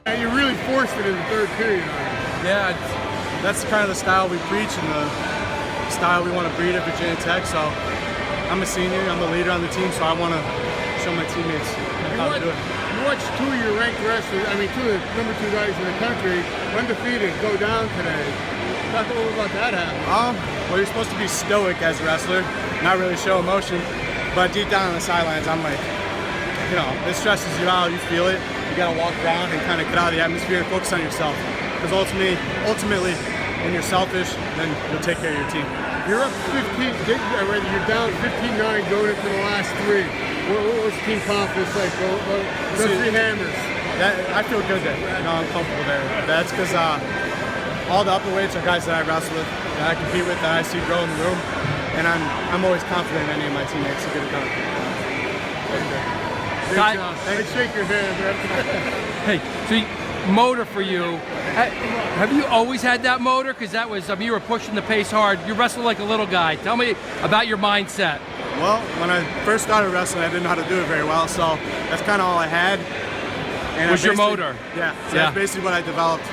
And you really forced it in the third period on him. Yeah, that's kind of the style we preach and the style we want to breed at Virginia Tech. So I'm a senior, I'm the leader on the team, so I want to show my teammates how to do it. You watched two of your ranked wrestlers, two of the number 2 guys in the country, undefeated, go down today. Talk a little bit about that happening. Well, you're supposed to be stoic as a wrestler, not really show emotion, but deep down on the sidelines, I'm like, it stresses you out, you feel it. You gotta walk around and kind of get out of the atmosphere and focus on yourself. Because ultimately, when you're selfish, then you'll take care of your team. You're up 15, you're down 15-9 going into the last 3. What's team confidence like? Those 3 hammers. I feel good there. I'm comfortable there. That's because all the upper weights are guys that I wrestle with, that I compete with, that I see grow in the room, and I'm always confident in any of my teammates to get it done. Hey, shake your hand, man. Hey, so motor for you. Have you always had that motor? Because that was, you were pushing the pace hard. You wrestled like a little guy. Tell me about your mindset. Well, when I first started wrestling, I didn't know how to do it very well, so that's kind of all I had. And was your motor? Yeah, so that's basically what I developed.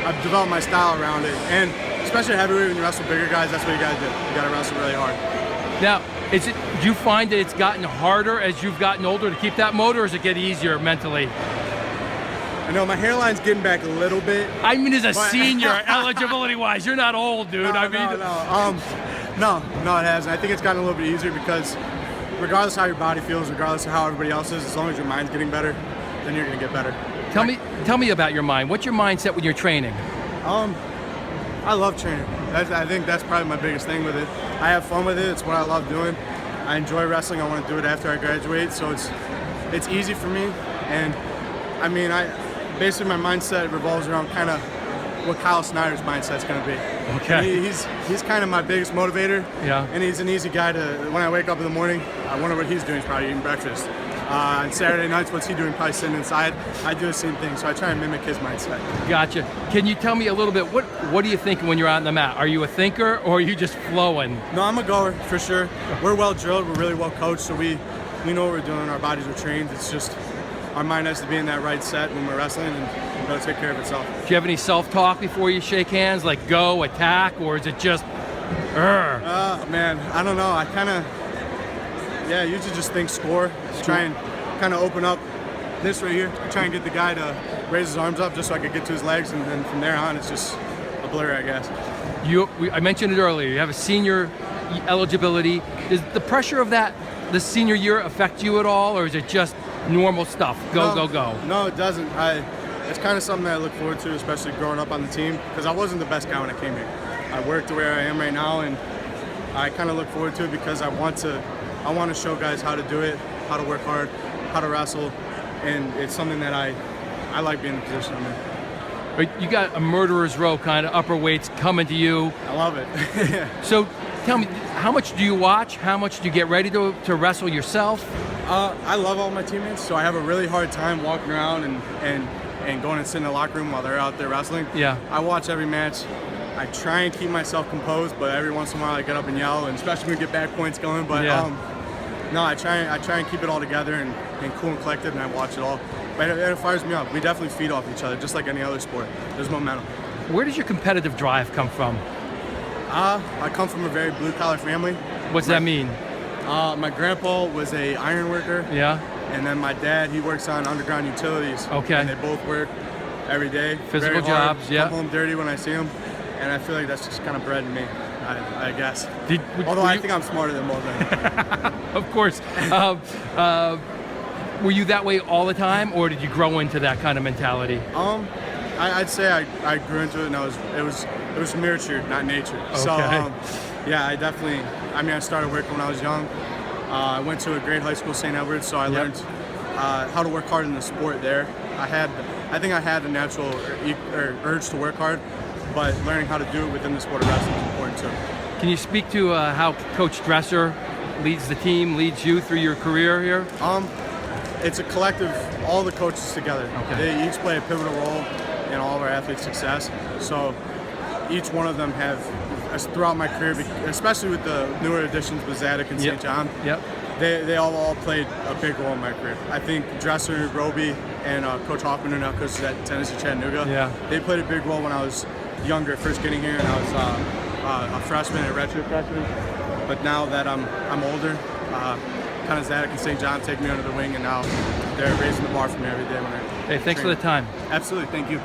I've developed my style around it, and especially heavyweight, when you wrestle bigger guys, that's what you got to do. You got to wrestle really hard. Now, do you find that it's gotten harder as you've gotten older to keep that motor, or does it get easier mentally? I know my hairline's getting back a little bit. I mean, as a senior, eligibility-wise, you're not old, dude. No, it hasn't. I think it's gotten a little bit easier because regardless of how your body feels, regardless of how everybody else is, as long as your mind's getting better, then you're gonna get better. Tell me about your mind. What's your mindset when you're training? I love training. I think that's probably my biggest thing with it. I have fun with it. It's what I love doing. I enjoy wrestling. I want to do it after I graduate, so it's easy for me. And I mean, basically my mindset revolves around kind of what Kyle Snyder's mindset's going to be. Okay. He's kind of my biggest motivator. Yeah. And he's an easy guy to. When I wake up in the morning, I wonder what he's doing. He's probably eating breakfast. On Saturday nights, what's he doing? Probably sitting inside. I do the same thing, so I try and mimic his mindset. Gotcha. Can you tell me a little bit, what are you thinking when you're out on the mat? Are you a thinker, or are you just flowing? No, I'm a goer, for sure. We're well drilled, we're really well coached, so we know what we're doing, our bodies are trained. It's just our mind has to be in that right set when we're wrestling, and it'll take care of itself. Do you have any self-talk before you shake hands, like go, attack, or is it just, man, I don't know. I kind of, usually just think score. Try and kind of open up this right here. Try and get the guy to raise his arms up just so I could get to his legs, and then from there on, it's just a blur, I guess. I mentioned it earlier. You have a senior eligibility. Does the pressure of the senior year affect you at all, or is it just normal stuff? Go. No, it doesn't. It's kind of something that I look forward to, especially growing up on the team, because I wasn't the best guy when I came here. I worked to where I am right now, and I kind of look forward to it because I want to show guys how to do it, how to work hard, how to wrestle, and it's something that I like being in the position I'm in. You got a murderer's row kind of upper weights coming to you. I love it. So tell me, how much do you watch? How much do you get ready to wrestle yourself? I love all my teammates, so I have a really hard time walking around and going and sitting in the locker room while they're out there wrestling. Yeah. I watch every match. I try and keep myself composed, but every once in a while I get up and yell, and especially when we get back points going. But no, I try and keep it all together and cool and collected, and I watch it all. But it fires me up. We definitely feed off each other, just like any other sport. There's momentum. Where does your competitive drive come from? I come from a very blue-collar family. What's that mean? My grandpa was a iron worker. Yeah. And then my dad, he works on underground utilities. Okay. And they both work every day. Physical jobs, yeah. Come home dirty when I see them. And I feel like that's just kind of bred in me, I guess. Although I think I'm smarter than most of them. Of course. Were you that way all the time, or did you grow into that kind of mentality? I'd say I grew into it, and it was nurtured, not nature. Okay. So yeah, I started working when I was young. I went to a great high school, St. Edward's, so I learned how to work hard in the sport there. I think I had a natural urge to work hard, but learning how to do it within the sport of wrestling is important too. Can you speak to how Coach Dresser leads the team, leads you through your career here? It's a collective, all the coaches together. Okay. They each play a pivotal role in all of our athletes' success. So each one of them have as throughout my career, especially with the newer additions, Zadok and St. John. Yep. They all played a big role in my career. I think Dresser, Roby, and Coach Hoffman, who now coaches at Tennessee Chattanooga, they played a big role when I was younger, first getting here, and I was a freshman, a redshirt freshman. But now that I'm older, kind of Zadok and St. John take me under the wing, and now they're raising the bar for me every day when I Hey, thanks for the time. Absolutely, thank you.